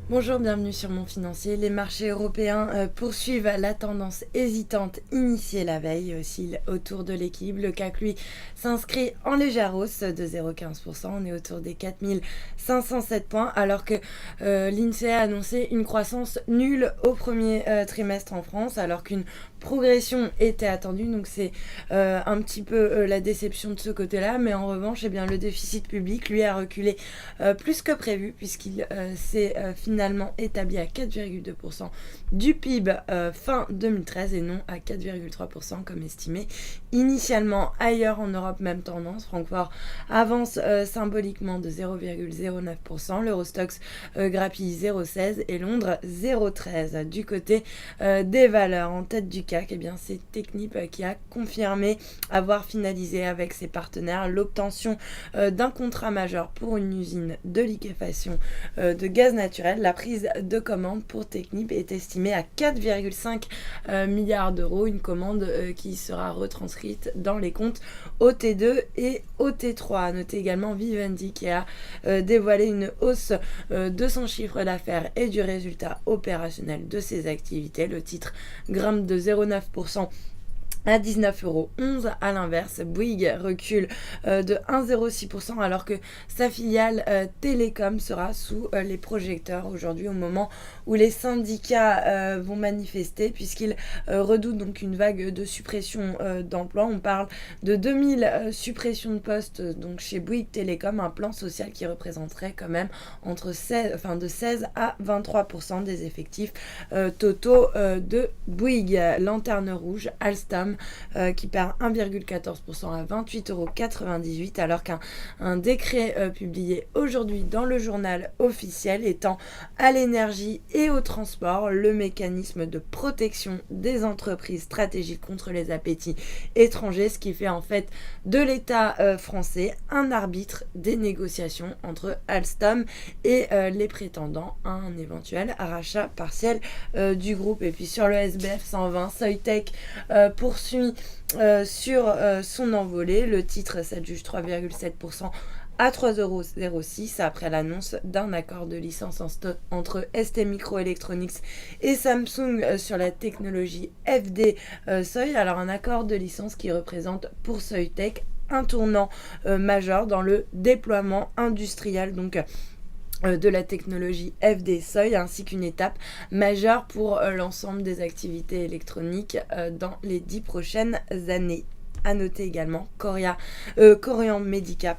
Bonjour, bienvenue sur Mon Financier. Les marchés européens poursuivent la tendance hésitante initiée la veille, oscille autour de l'équilibre. Le CAC, lui, s'inscrit en légère hausse de 0,15%. On est autour des 4507 points, alors que l'INSEE a annoncé une croissance nulle au premier trimestre en France, alors qu'une progression était attendue. Donc c'est un petit peu la déception de ce côté-là. Mais en revanche, eh bien, le déficit public, lui, a reculé plus que prévu, puisqu'il s'est finalement établi à 4,2% du PIB fin 2013 et non à 4,3% comme estimé initialement. Ailleurs en Europe, même tendance. Francfort avance symboliquement de 0,09%. L'Eurostoxx grappille 0,16 et Londres 0,13. Du côté des valeurs en tête du CAC, eh bien, c'est Technip qui a confirmé avoir finalisé avec ses partenaires l'obtention d'un contrat majeur pour une usine de liquéfaction de gaz naturel. La prise de commande pour Technip est estimée à 4,5 milliards d'euros, une commande qui sera retranscrite dans les comptes OT2 et OT3. A noter également Vivendi qui a dévoilé une hausse de son chiffre d'affaires et du résultat opérationnel de ses activités. Le titre grimpe de 0,9% à 19,11 €. À l'inverse, Bouygues recule de 1,06% alors que sa filiale Télécom sera sous les projecteurs aujourd'hui au moment où les syndicats vont manifester, puisqu'ils redoutent donc une vague de suppression d'emplois. On parle de 2000 suppressions de postes donc chez Bouygues Télécom, un plan social qui représenterait quand même de 16 à 23% des effectifs totaux de Bouygues. Lanterne rouge, Alstom qui perd 1,14% à 28,98 € alors qu'un décret publié aujourd'hui dans le journal officiel étend à l'énergie et au transport le mécanisme de protection des entreprises stratégiques contre les appétits étrangers, ce qui fait en fait de l'État français un arbitre des négociations entre Alstom et les prétendants à un éventuel rachat partiel du groupe. Et puis sur le SBF 120, Soitec poursuit sur son envolée. Le titre s'adjuge 3,7% à 3,06 € après l'annonce d'un accord de licence entre ST Microelectronics et Samsung sur la technologie FD Soi. Alors un accord de licence qui représente pour Soitec un tournant majeur dans le déploiement industriel de la technologie FD Soi, ainsi qu'une étape majeure pour l'ensemble des activités électroniques dans les 10 prochaines années. À noter également Corian Medica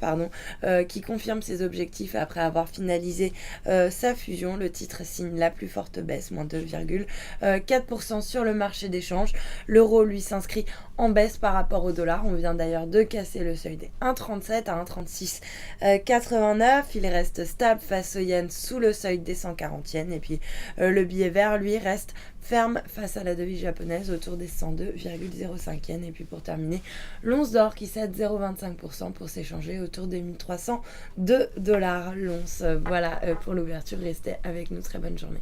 qui confirme ses objectifs après avoir finalisé sa fusion. Le titre signe la plus forte baisse, moins 2,4% sur le marché d'échange. L'euro lui s'inscrit en baisse par rapport au dollar. On vient d'ailleurs de casser le seuil des 1,37 à 1,3689. Il reste stable face au yen sous le seuil des 140 yens. Et puis le billet vert lui reste ferme face à la devise japonaise autour des 102,05 yens. Et puis pour terminer, l'once d'or qui cède 0,25% pour s'échanger autour des 1302 $. L'once. Voilà pour l'ouverture. Restez avec nous. Très bonne journée.